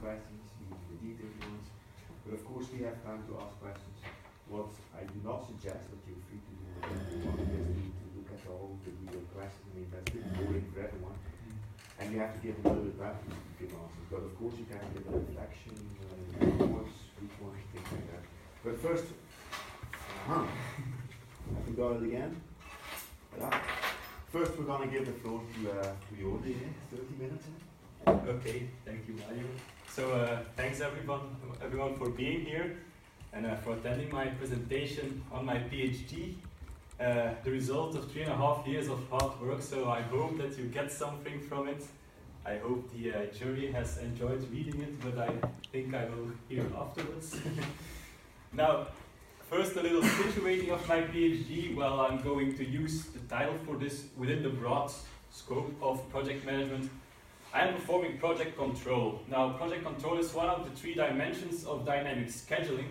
questions, even the detailed ones. But of course, we have time to ask questions. What I do not suggest, but you're free to do whatever you want, is to look at all the detailed questions. I mean, that's a bit boring for everyone. And you have to give a little bit back to give answers. But of course, you can give a reflection, reports, things like that. But first, I can go it again. Yeah. First, we're going to give the floor to Jordy, 30 minutes. Okay, thank you, Mario. So thanks everyone for being here and for attending my presentation on my PhD. The result of 3.5 years of hard work, so I hope that you get something from it. I hope the jury has enjoyed reading it, but I think I will hear afterwards. Now, first a little situating of my PhD. Well, I'm going to use the title for this within the broad scope of project management. I am performing project control. Now, project control is one of the 3 dimensions of dynamic scheduling.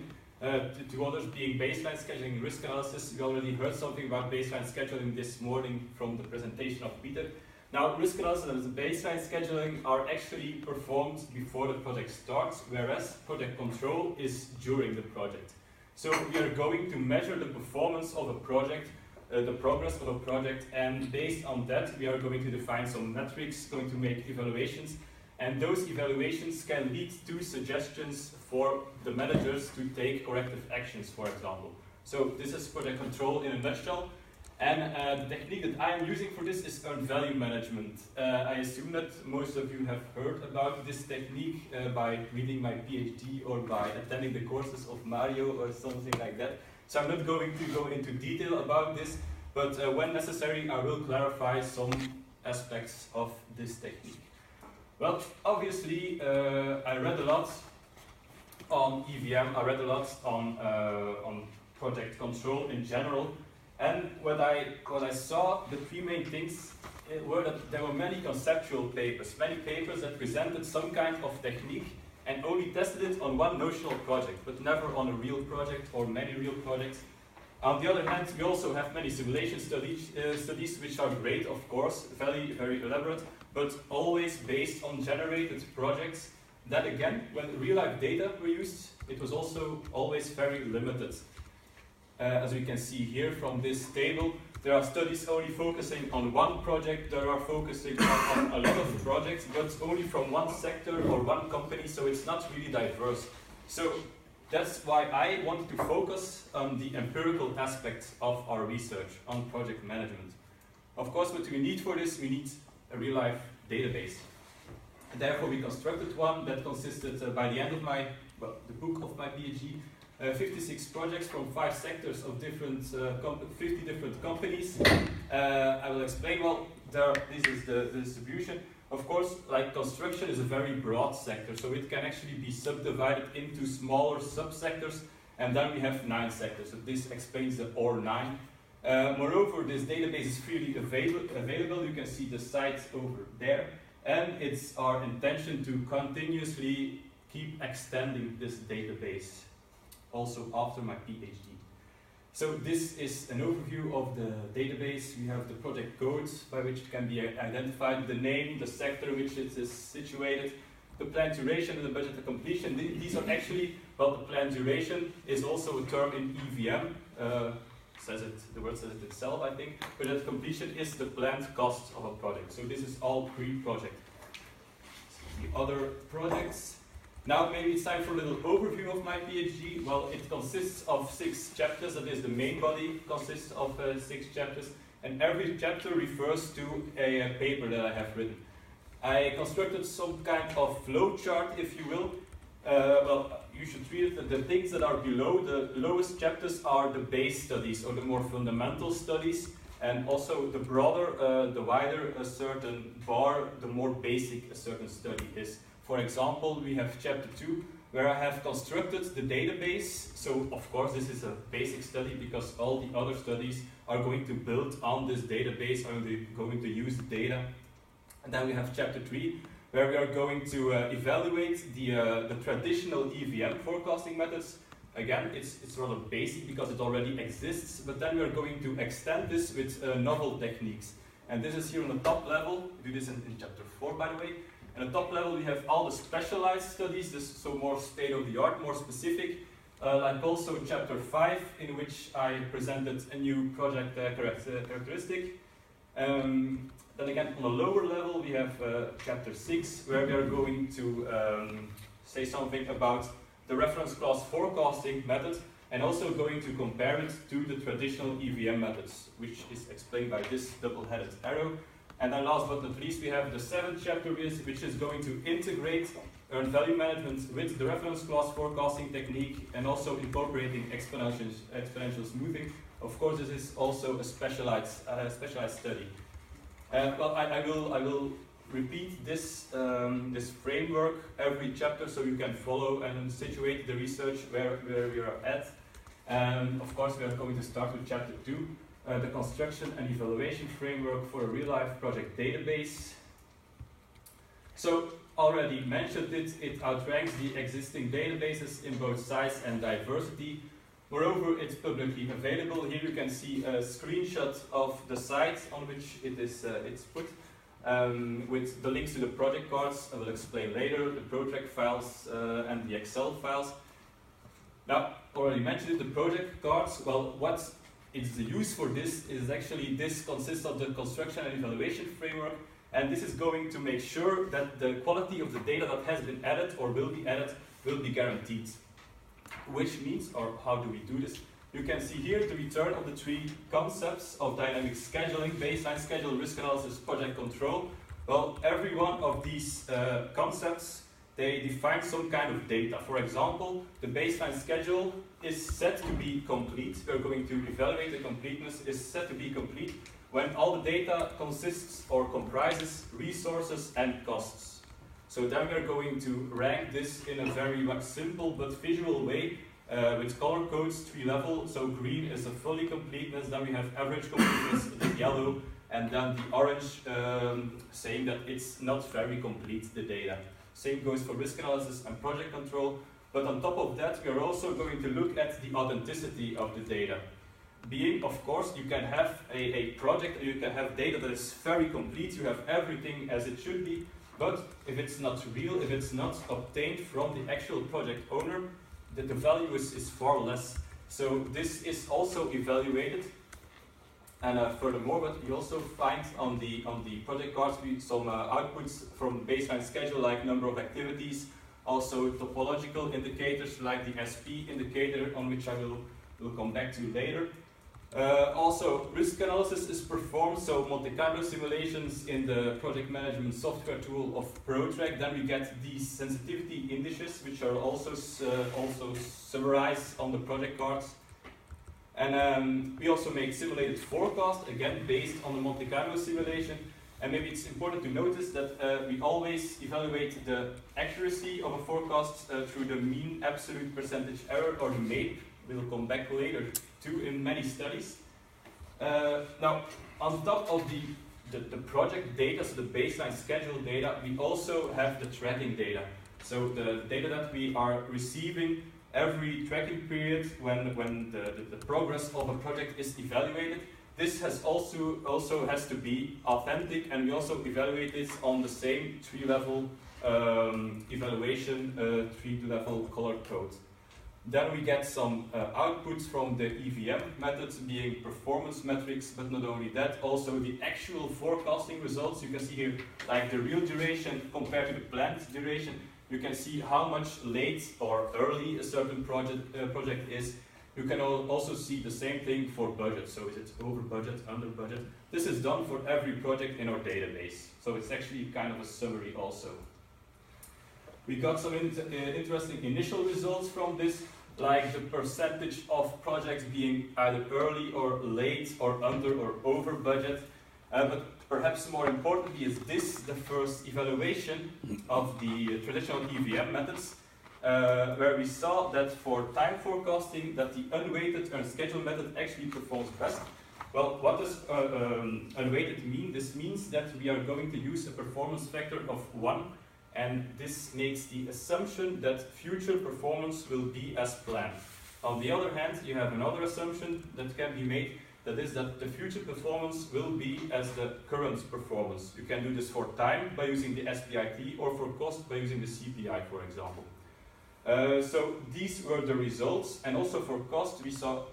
Two others being baseline scheduling and risk analysis. We already heard something about baseline scheduling this morning from the presentation of Peter. Now, risk analysis and baseline scheduling are actually performed before the project starts, whereas project control is during the project. So we are going to measure the performance of a project, the progress of a project, and based on that we are going to define some metrics, going to make evaluations, and those evaluations can lead to suggestions for the managers to take corrective actions, for example. So this is project control in a nutshell, and the technique that I am using for this is earned value management. I assume that most of you have heard about this technique by reading my PhD or by attending the courses of Mario or something like that. So I'm not going to go into detail about this, but when necessary I will clarify some aspects of this technique. Well, obviously I read a lot on EVM, I read a lot on project control in general, and what I saw, the 3 main things were that there were many conceptual papers, many papers that presented some kind of technique and only tested it on one notional project, but never on a real project or many real projects. On the other hand, we also have many simulation studies which are great, of course, very, very elaborate, but always based on generated projects. That again, when real-life data were used, it was also always very limited. As we can see here from this table, there are studies only focusing on one project, there are focusing on a lot of projects, but only from one sector or one company, so it's not really diverse. So that's why I wanted to focus on the empirical aspects of our research on project management. Of course, what we need for this, we need a real-life database. And therefore, we constructed one that consisted, by the end of the book of my PhD, 56 projects from 5 sectors of 50 different companies. I will explain, well, this is the distribution. Of course, like construction is a very broad sector, so it can actually be subdivided into smaller subsectors, and then we have 9 sectors. So this explains the OR9. Moreover, this database is freely available. You can see the site over there, and it's our intention to continuously keep extending this database also after my PhD. So this is an overview of the database. We have the project codes by which it can be identified, the name, the sector in which it is situated, the planned duration and the budget of completion. These are actually, well, the planned duration is also a term in EVM. The word says it itself, I think. Budget completion is the planned cost of a project. So this is all pre-project. The other projects. Now maybe it's time for a little overview of my PhD. Well, it consists of 6 chapters, that is the main body consists of 6 chapters, and every chapter refers to a paper that I have written. I constructed some kind of flow chart, if you will. Well, you should read it. The things that are below, the lowest chapters are the base studies, or the more fundamental studies, and also the broader, the wider a certain bar, the more basic a certain study is. For example, we have chapter 2, where I have constructed the database. So, of course, this is a basic study because all the other studies are going to build on this database, are going to use the data. And then we have chapter 3, where we are going to evaluate the traditional EVM forecasting methods. Again, it's rather basic because it already exists, but then we are going to extend this with novel techniques. And this is here on the top level. We do this in chapter 4, by the way. And at the top level we have all the specialized studies, so more state-of-the-art, more specific, like also chapter 5, in which I presented a new project characteristic. Then again, on a lower level, we have chapter 6, where we are going to say something about the reference class forecasting method, and also going to compare it to the traditional EVM methods, which is explained by this double-headed arrow. And then last but not least, we have the 7th chapter, which is going to integrate earned value management with the reference class forecasting technique, and also incorporating exponential smoothing. Of course, this is also a specialized study. Well, I will repeat this this framework every chapter, so you can follow and situate the research where we are at. Of course, we are going to start with chapter 2, the construction and evaluation framework for a real-life project database. So, already mentioned it, it outranks the existing databases in both size and diversity. Moreover, it's publicly available. Here you can see a screenshot of the site on which it is it's put, with the links to the project cards. I will explain later, the project files and the Excel files. Now, already mentioned it, the project cards. Well, what is the use for this is actually this consists of the construction and evaluation framework, and this is going to make sure that the quality of the data that has been added or will be guaranteed. Which means, or how do we do this? You can see here the return of the 3 concepts of dynamic scheduling, baseline schedule, risk analysis, project control. Well, every one of these concepts, they define some kind of data. For example, the baseline schedule is set to be complete. We're going to evaluate the completeness, is set to be complete when all the data consists or comprises resources and costs. So then we're going to rank this in a very much simple but visual way with color codes, 3 levels. So green is a fully completeness, then we have average completeness, the yellow, and then the orange saying that it's not very complete, the data. Same goes for risk analysis and project control. But on top of that, we are also going to look at the authenticity of the data. Being, of course, you can have a project, you can have data that is very complete, you have everything as it should be, but if it's not real, if it's not obtained from the actual project owner, the value is far less. So this is also evaluated. And furthermore, what we also find on the project cards, some outputs from baseline schedule, like number of activities, also topological indicators like the SP indicator, on which I will come back to later. Also, risk analysis is performed, so Monte Carlo simulations in the project management software tool of ProTrack. Then we get these sensitivity indices, which are also summarized on the project cards. And we also make simulated forecast, again based on the Monte Carlo simulation. And maybe it's important to notice that we always evaluate the accuracy of a forecast through the mean absolute percentage error, or the MAPE. We'll come back later to in many studies. Now, on top of the project data, so the baseline schedule data, we also have the tracking data. So the data that we are receiving every tracking period when the progress of a project is evaluated. This has also has to be authentic, and we also evaluate this on the same 3-level evaluation, 3-level color code. Then we get some outputs from the EVM methods, being performance metrics, but not only that, also the actual forecasting results. You can see here, like the real duration compared to the planned duration. You can see how much late or early a certain project is. You can also see the same thing for budget. So is it over budget, under budget? This is done for every project in our database. So it's actually kind of a summary also. We got some interesting initial results from this, like the percentage of projects being either early or late or under or over budget. But perhaps more importantly is this, the first evaluation of the traditional EVM methods, where we saw that for time forecasting that the unweighted earned schedule method actually performs best. Well, what does unweighted mean? This means that we are going to use a performance factor of 1, and this makes the assumption that future performance will be as planned. On the other hand, you have another assumption that can be made, That is that the future performance will be as the current performance. You can do this for time by using the SPIT or for cost by using the CPI, for example. So these were the results, and also for cost we saw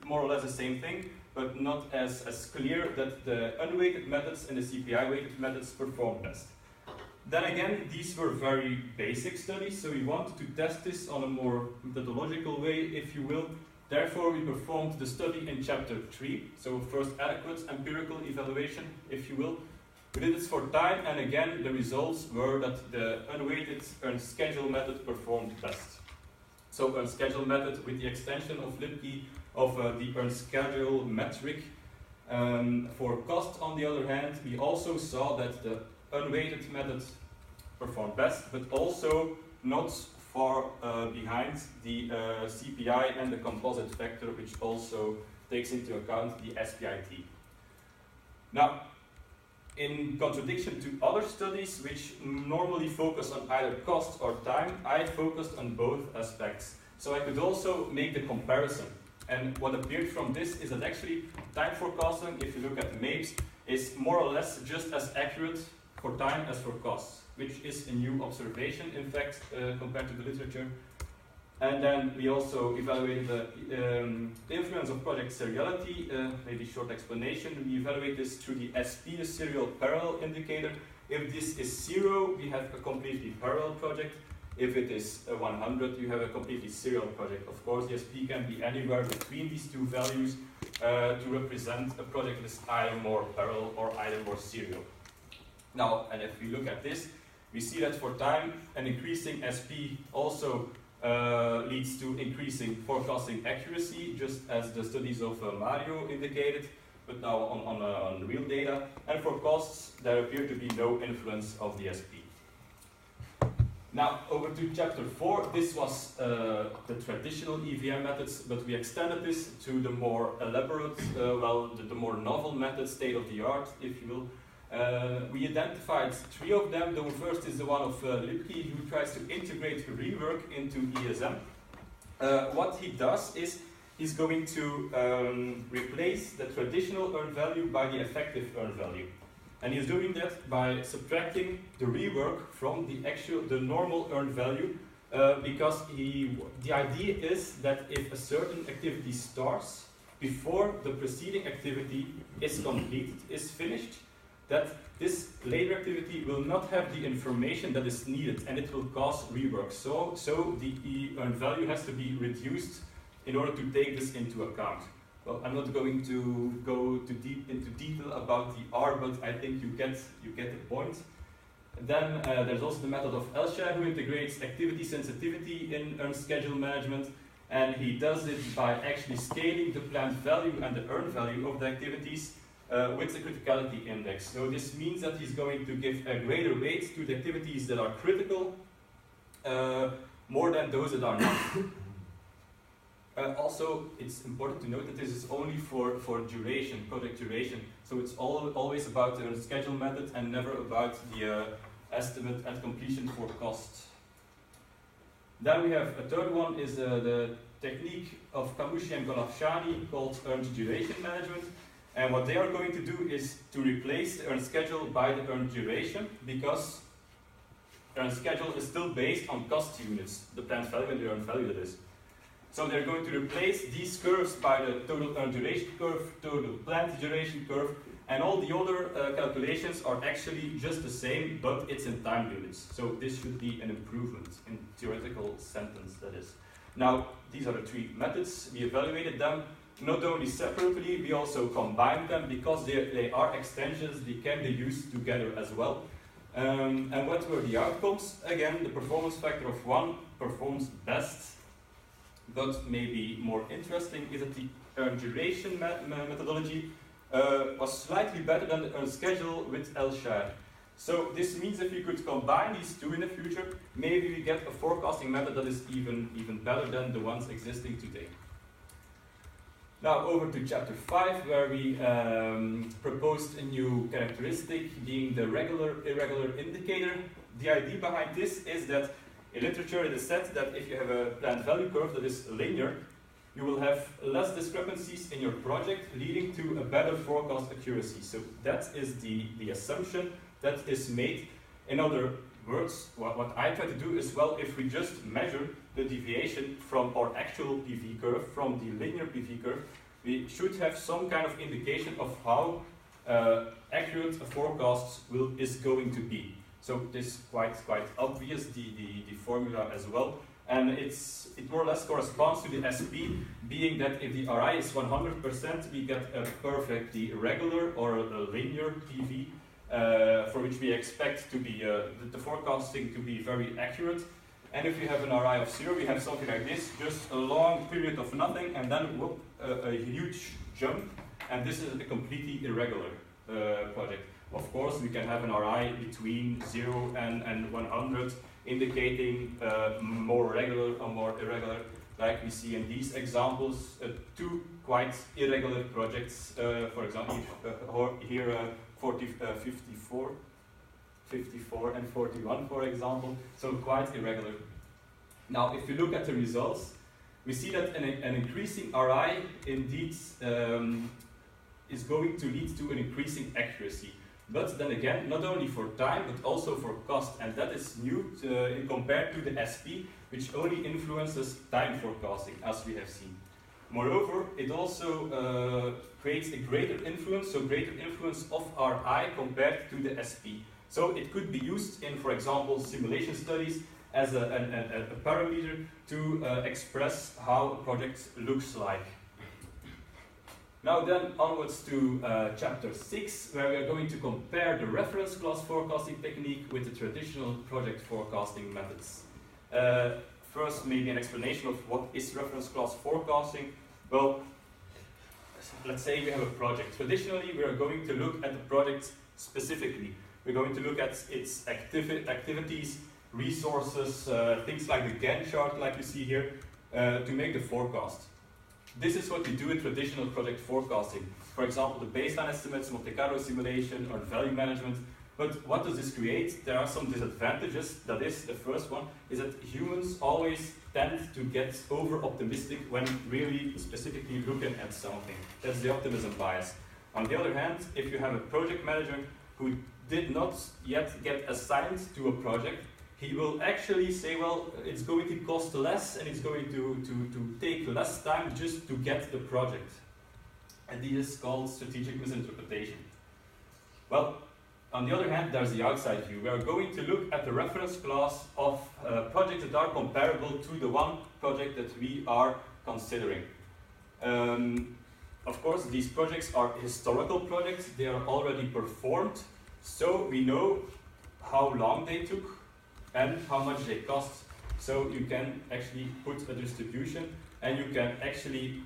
more or less the same thing, but not as clear that the unweighted methods and the CPI weighted methods perform best. Then again, these were very basic studies, so we wanted to test this on a more methodological way, if you will. Therefore, we performed the study in chapter 3, so first adequate empirical evaluation, if you will. We did this for time, and again, the results were that the unweighted earned schedule method performed best. So earned schedule method with the extension of Lipke of the earned schedule metric. For cost, on the other hand, we also saw that the unweighted method performed best, but also not far behind the CPI and the composite factor, which also takes into account the SPIT. Now, in contradiction to other studies which normally focus on either cost or time, I focused on both aspects. So I could also make the comparison. And what appeared from this is that actually time forecasting, if you look at the MAPES, is more or less just as accurate for time as for costs, which is a new observation, in fact, compared to the literature. And then we also evaluated the influence of project seriality, maybe short explanation. We evaluate this through the SP, the serial parallel indicator. If this is 0, we have a completely parallel project. If it is 100, you have a completely serial project. Of course, the SP can be anywhere between these two values to represent a project that is either more parallel or either more serial. Now, and if we look at this, we see that for time, an increasing SP also leads to increasing forecasting accuracy, just as the studies of Mario indicated, but now on real data. And for costs, there appear to be no influence of the SP. Now, over to chapter 4. This was the traditional EVM methods, but we extended this to the more elaborate, the more novel methods, state-of-the-art, if you will. We identified 3 of them. The first is the one of Lipke, who tries to integrate rework into ESM. What he does is he's going to replace the traditional earned value by the effective earned value. And he's doing that by subtracting the rework from the normal earned value, because the idea is that if a certain activity starts before the preceding activity is completed, is finished, that this later activity will not have the information that is needed, and it will cause rework. So the earned value has to be reduced in order to take this into account. Well, I'm not going to go too deep into detail about the R, but I think you get the point. Then there's also the method of Elsha, who integrates activity sensitivity in earned schedule management, and he does it by actually scaling the planned value and the earned value of the activities with the criticality index. So this means that he's going to give a greater weight to the activities that are critical, more than those that are not. Also, it's important to note that this is only for duration, project duration. So it's always about the schedule method and never about the estimate at completion for cost. Then we have a third one, is the technique of Kamushi and Golafshani called earned duration management. And what they are going to do is to replace the earned schedule by the earned duration, because earned schedule is still based on cost units, the planned value and the earned value, that is. So they're going to replace these curves by the total earned duration curve, total planned duration curve, and all the other calculations are actually just the same, but it's in time units. So this should be an improvement in theoretical sentence, that is. Now, these are the 3 methods. We evaluated them not only separately, we also combined them because they are extensions, they can be used together as well. And what were the outcomes? Again, the performance factor of 1 performs best. But maybe more interesting is that the earned duration methodology was slightly better than the earned schedule with Elsha. So this means if you could combine these 2 in the future, maybe we get a forecasting method that is even better than the ones existing today. Now over to chapter 5, where we proposed a new characteristic, being the regular-irregular indicator. The idea behind this is that in literature it is said that if you have a planned value curve that is linear, you will have less discrepancies in your project, leading to a better forecast accuracy. So that is the assumption that is made. In other words, what I try to do is, well, if we just measure the deviation from our actual PV curve, from the linear PV curve, we should have some kind of indication of how accurate a forecast is going to be. So this is quite obvious, the formula as well. And it more or less corresponds to the SP, being that if the RI is 100%, we get a perfectly regular or a linear PV, for which we expect to be the forecasting to be very accurate. And if we have an RI of 0, we have something like this, just a long period of nothing, and then whoop, a huge jump. And this is a completely irregular project. Of course, we can have an RI between 0 and 100, indicating more regular or more irregular, like we see in these examples, two quite irregular projects. For example, here 54 and 41, for example, so quite irregular. Now, if you look at the results, we see that an increasing RI indeed is going to lead to an increasing accuracy. But then again, not only for time, but also for cost, and that is new compared to the SP, which only influences time forecasting, as we have seen. Moreover, it also creates a greater influence of RI compared to the SP. So it could be used in, for example, simulation studies as a parameter to express how a project looks like. Now then, onwards to chapter 6, where we are going to compare the reference class forecasting technique with the traditional project forecasting methods. First, maybe an explanation of what is reference class forecasting. Well, let's say we have a project. Traditionally, we are going to look at the project specifically. We're going to look at its activities, resources, things like the Gantt chart, like you see here, to make the forecast. This is what we do in traditional project forecasting. For example, the baseline estimates, Monte Carlo simulation, or value management. But what does this create? There are some disadvantages. That is, the first one is that humans always tend to get over-optimistic when really specifically looking at something. That's the optimism bias. On the other hand, if you have a project manager who did not yet get assigned to a project, he will actually say, well, it's going to cost less and it's going to take less time just to get the project. And this is called strategic misinterpretation. Well, on the other hand, there's the outside view. We are going to look at the reference class of projects that are comparable to the one project that we are considering. Of course, these projects are historical projects. They are already performed, so we know how long they took and how much they cost. So you can actually put a distribution, and you can actually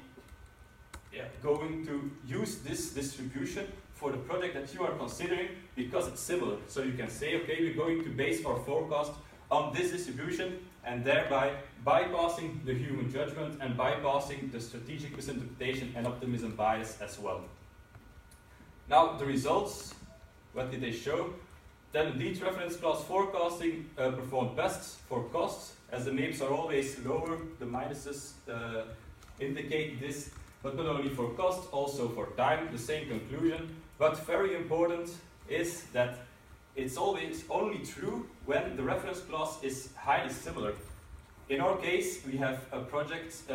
going to use this distribution for the project that you are considering because it's similar. So you can say, okay, we're going to base our forecast on this distribution, and thereby bypassing the human judgment and bypassing the strategic misinterpretation and optimism bias as well. Now the results, what did they show? That indeed reference class forecasting performed best for costs, as the names are always lower, the minuses indicate this, but not only for cost, also for time, the same conclusion. But very important is that it's always only true when the reference class is highly similar. In our case, we have a project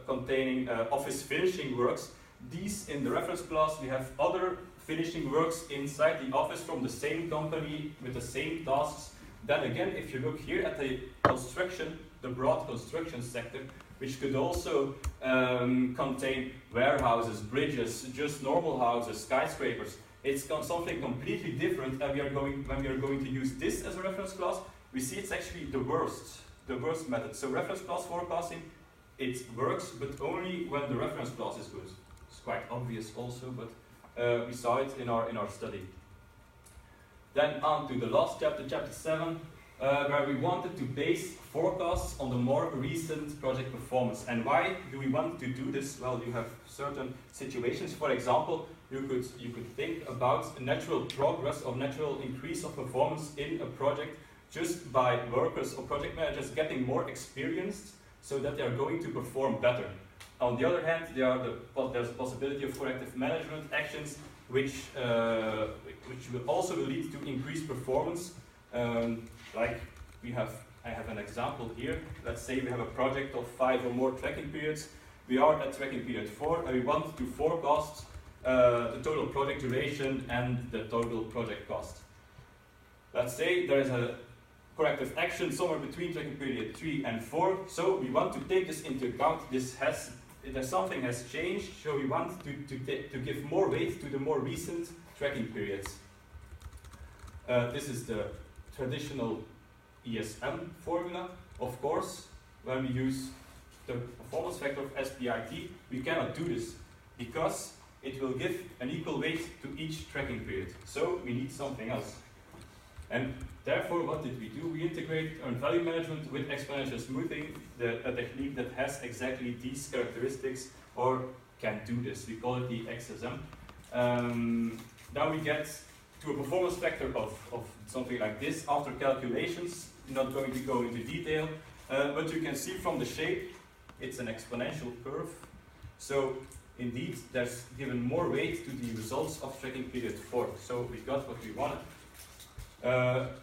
containing office finishing works. These in the reference class, we have other finishing works inside the office from the same company with the same tasks. Then again, if you look here at the construction, the broad construction sector, which could also contain warehouses, bridges, just normal houses, skyscrapers. It's something completely different, and when we are going to use this as a reference class, we see it's actually the worst method. So reference class forecasting, it works, but only when the reference class is good. It's quite obvious also, but we saw it in our study. Then on to the last chapter, chapter 7, where we wanted to base forecasts on the more recent project performance. And why do we want to do this? Well, you have certain situations. For example, you could think about a natural progress or natural increase of performance in a project just by workers or project managers getting more experienced so that they are going to perform better. On the other hand, there's a possibility of corrective management actions which will also lead to increased performance. Like I have an example here. Let's say we have a project of 5 or more tracking periods. We are at tracking period 4 and we want to forecast the total project duration and the total project cost. Let's say there is a corrective action somewhere between tracking period 3 and 4, so we want to take this into account. Something has changed, so we want to give more weight to the more recent tracking periods. This is the traditional ESM formula. Of course, when we use the performance factor of SPIT, we cannot do this because it will give an equal weight to each tracking period. So we need something else. And therefore, what did we do? We integrate earned value management with exponential smoothing, a technique that has exactly these characteristics or can do this. We call it the XSM. Now we get to a performance factor of something like this after calculations. Not going to go into detail, but you can see from the shape, it's an exponential curve. So indeed, there's given more weight to the results of tracking period 4. So we got what we wanted.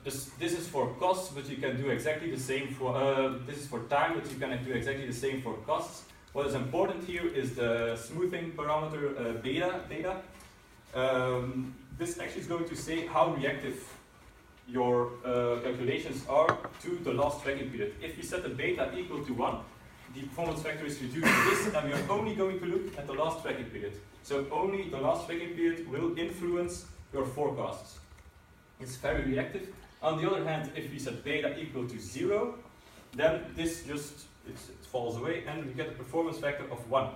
This is for costs, but you can do exactly the same for, this is for time, but you can do exactly the same for costs. What is important here is the smoothing parameter beta. This actually is going to say how reactive your calculations are to the last tracking period. If we set the beta equal to 1, the performance factor is reduced to this, and we are only going to look at the last tracking period. So only the last tracking period will influence your forecasts. It's very reactive. On the other hand, if we set beta equal to 0, then this just it falls away and we get a performance factor of 1,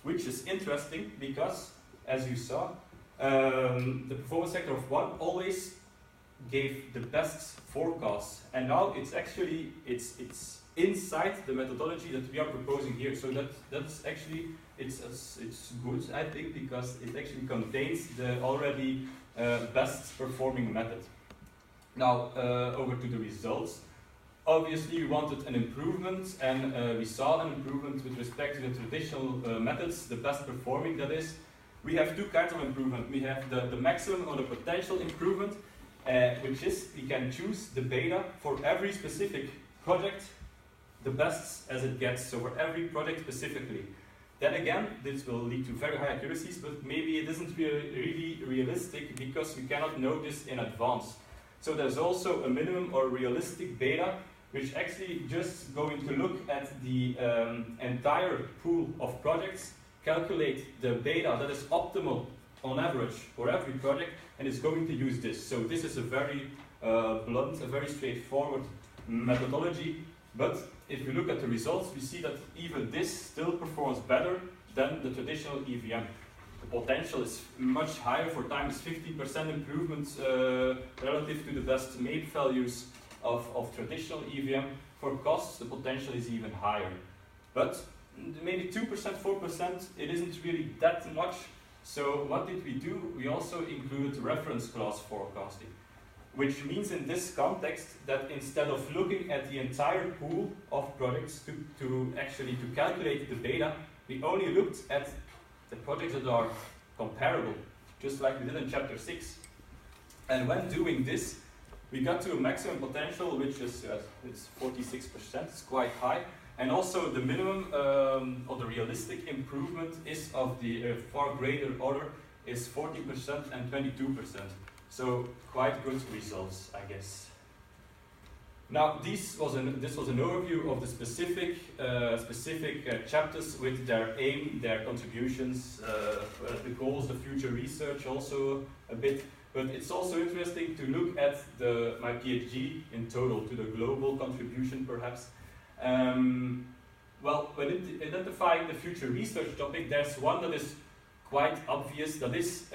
which is interesting because, as you saw, the performance factor of 1 always gave the best forecasts, and now it's actually it's inside the methodology that we are proposing here. So that's actually it's good, I think, because it actually contains the already best performing method. Now over to the results. Obviously, we wanted an improvement, and we saw an improvement with respect to the traditional methods, the best performing that is. We have two kinds of improvement. We have the maximum or the potential improvement, which is we can choose the beta for every specific project, the best as it gets, so for every project specifically. Then again, this will lead to very high accuracies, but maybe it isn't really realistic because we cannot know this in advance. So there's also a minimum or realistic beta, which actually just going to look at the entire pool of projects, calculate the beta that is optimal on average for every project, and is going to use this. So this is a very blunt, a very straightforward methodology, but if we look at the results, we see that even this still performs better than the traditional EVM. The potential is much higher. For time is 15% improvement relative to the best MAPE values of traditional EVM. For costs, the potential is even higher. But maybe 2%, 4%, it isn't really that much. So what did we do? We also included reference class forecasting, which means in this context that instead of looking at the entire pool of projects to calculate the beta, we only looked at the projects that are comparable, just like we did in chapter 6. And when doing this, we got to a maximum potential, which is it's 46%, it's quite high. And also the minimum or the realistic improvement is of the far greater order, is 40% and 22%. So quite good results, I guess. Now this was an overview of the specific chapters with their aim, their contributions, the goals, the future research also a bit. But it's also interesting to look at my PhD in total, to the global contribution perhaps. Well, when identifying the future research topic, there's one that is quite obvious, that is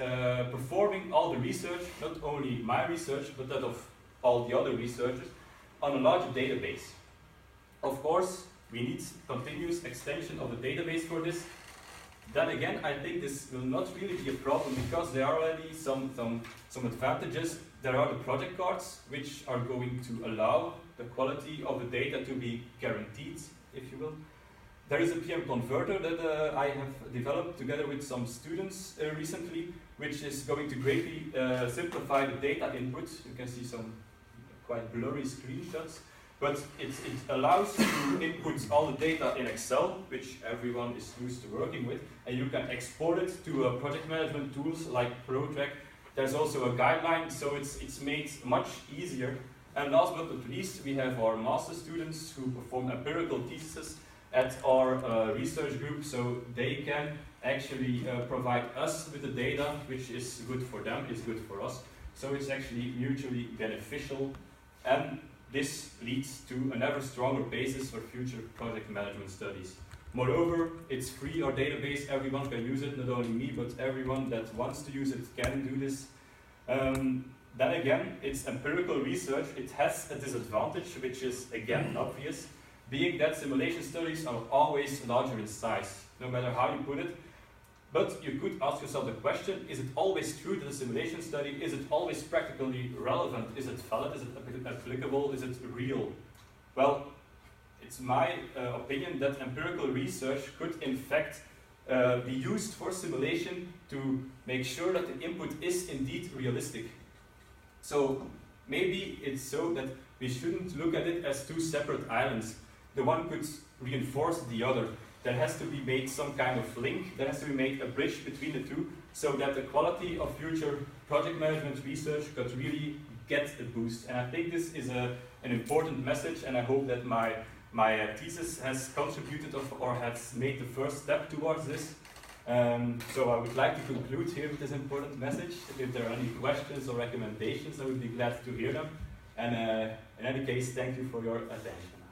performing all the research, not only my research, but that of all the other researchers, on a larger database. Of course, we need continuous extension of the database for this. Then again, I think this will not really be a problem because there are already some advantages. There are the project cards, which are going to allow the quality of the data to be guaranteed, if you will. There is a PM converter that I have developed together with some students recently, which is going to greatly simplify the data input. You can see some quite blurry screenshots, but it allows you to input all the data in Excel, which everyone is used to working with, and you can export it to project management tools like ProTrack. There's also a guideline, so it's made much easier. And last but not least, we have our master students who perform empirical theses at our research group, so they can actually provide us with the data, which is good for them, is good for us. So it's actually mutually beneficial, and this leads to an ever stronger basis for future project management studies. Moreover, it's free, our database, everyone can use it, not only me, but everyone that wants to use it can do this. Then again, it's empirical research. It has a disadvantage, which is again obvious, being that simulation studies are always larger in size, no matter how you put it. But you could ask yourself the question, is it always true that a simulation study, is it always practically relevant? Is it valid? Is it applicable? Is it real? Well, it's my opinion that empirical research could in fact be used for simulation to make sure that the input is indeed realistic. So maybe it's so that we shouldn't look at it as two separate islands. The one could reinforce the other. There has to be made some kind of link, there has to be made a bridge between the two, so that the quality of future project management research could really get a boost. And I think this is an important message, and I hope that my thesis has contributed or has made the first step towards this. So I would like to conclude here with this important message. If there are any questions or recommendations, I would be glad to hear them. And in any case, thank you for your attention.